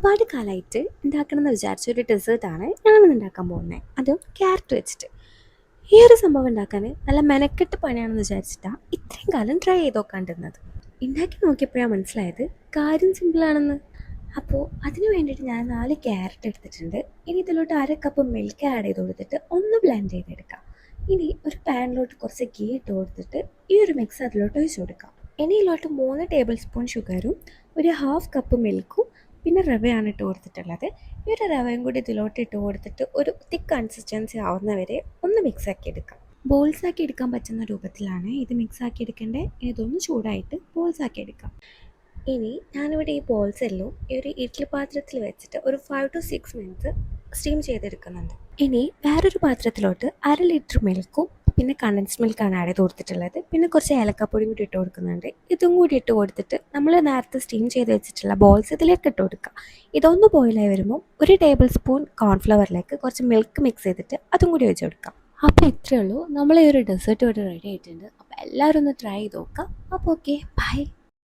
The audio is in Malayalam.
ഒരുപാട് കാലമായിട്ട് ഉണ്ടാക്കണമെന്ന് വിചാരിച്ച ഒരു ഡെസേർട്ടാണ് ഞാനിന്ന് ഉണ്ടാക്കാൻ പോകുന്നത്. അതും ക്യാരറ്റ് വെച്ചിട്ട്. ഈ ഒരു സംഭവം ഉണ്ടാക്കാൻ നല്ല മെനക്കെട്ട് പണിയാണെന്ന് വിചാരിച്ചിട്ടാണ് ഇത്രയും കാലം ട്രൈ ചെയ്ത് നോക്കാണ്ടിരുന്നത്. ഉണ്ടാക്കി നോക്കിയപ്പോഴാണ് മനസ്സിലായത് കാര്യം സിമ്പിളാണെന്ന്. അപ്പോൾ അതിന് വേണ്ടിയിട്ട് ഞാൻ 4 ക്യാരറ്റ് എടുത്തിട്ടുണ്ട്. ഇനി ഇതിലോട്ട് 1/2 കപ്പ് മിൽക്ക് ആഡ് ചെയ്ത് കൊടുത്തിട്ട് ഒന്ന് ബ്ലെൻഡ് ചെയ്തെടുക്കാം. ഇനി ഒരു പാനിലോട്ട് കുറച്ച് ഗീ ഇട്ട് കൊടുത്തിട്ട് ഈ ഒരു മിക്സ് അതിലോട്ട് ഒഴിച്ച് കൊടുക്കാം. ഇനി ഇതിലോട്ട് 3 ടേബിൾ സ്പൂൺ ഷുഗറും ഒരു 1/2 കപ്പ് മിൽക്കും പിന്നെ റവയാണ് ഇട്ട് കൊടുത്തിട്ടുള്ളത്. ഈ ഒരു റവയും കൂടി ഇതിലോട്ട് ഇട്ട് കൊടുത്തിട്ട് ഒരു തിക്ക് കൺസിസ്റ്റൻസി ആവുന്നവരെ ഒന്ന് മിക്സ് ആക്കി എടുക്കാം. ബോൾസ് ആക്കി എടുക്കാൻ പറ്റുന്ന രൂപത്തിലാണ് ഇത് മിക്സ് ആക്കി എടുക്കേണ്ടത്. ഇതൊന്ന് ചൂടായിട്ട് ബോൾസ് ആക്കി എടുക്കാം. ഇനി ഞാനിവിടെ ഈ ബോൾസ് എല്ലാം ഈ ഒരു ഇഡ്ഡലി പാത്രത്തിൽ വെച്ചിട്ട് ഒരു 5 to 6 മിനിറ്റ്സ് സ്റ്റീം ചെയ്തെടുക്കുന്നുണ്ട്. ഇനി വേറൊരു പാത്രത്തിലോട്ട് 1/2 ലിറ്റർ മിൽക്കും പിന്നെ കണ്ടൻസ്ഡ് മിൽക്കാണ് ആഡ് ചെയ്ത് കൊടുത്തിട്ടുള്ളത്. പിന്നെ കുറച്ച് ഏലക്കപ്പൊടിയും കൂടി ഇട്ട് കൊടുക്കുന്നുണ്ട്. ഇതും കൂടി ഇട്ട് കൊടുത്തിട്ട് നമ്മൾ നേരത്തെ സ്റ്റീം ചെയ്ത് വെച്ചിട്ടുള്ള ബോൾസ് ഇതിലേക്ക് ഇട്ട് കൊടുക്കുക. ഇതൊന്ന് ബോയിലായി വരുമ്പോൾ ഒരു ടേബിൾ സ്പൂൺ കോൺഫ്ലവറിലേക്ക് കുറച്ച് മിൽക്ക് മിക്സ് ചെയ്തിട്ട് അതും കൂടി ഒഴിച്ച് കൊടുക്കാം. അപ്പോൾ ഇത്രയേ ഉള്ളൂ, നമ്മളെ ഒരു ഡെസേർട്ട് ഇവിടെ റെഡി ആയിട്ടുണ്ട്. അപ്പോൾ എല്ലാവരും ഒന്ന് ട്രൈ ചെയ്ത് നോക്കാം. അപ്പോൾ ഓക്കെ, ബൈ.